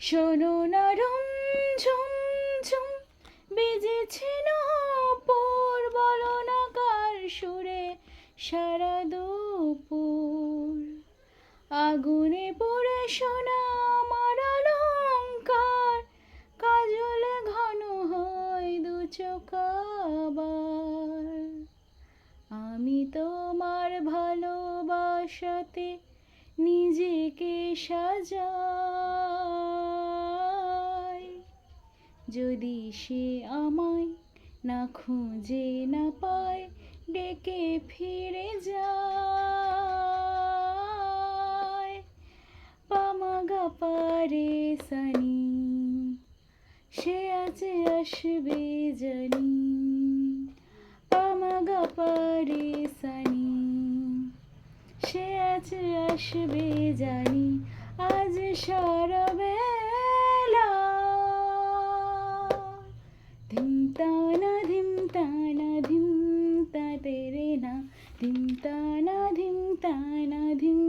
শোনো না রুম ঝুম ঝুম বেজেছে নূপুর, বলো না কার সুরে সারা দুপুর। আগুনে পুড়ে সোনা আমার অলংকার, কাজলে ঘন হয় দু চোখ আবার। আমি তোমার ভালোবাসাতে নিজেকে সাজাই, যদি সে আমায় না খুঁজে না পায় ডেকে ফিরে যায়। পামাগা পারে সানি, সে আছে আসবে জানি। পামাগা পারে সানি, সে আছে আসবে জানি। আজ সারা বেলা ধিমতানা ধিমতানা ধিমতা তেরে না, ধিমতানা ধিমতানা ধিম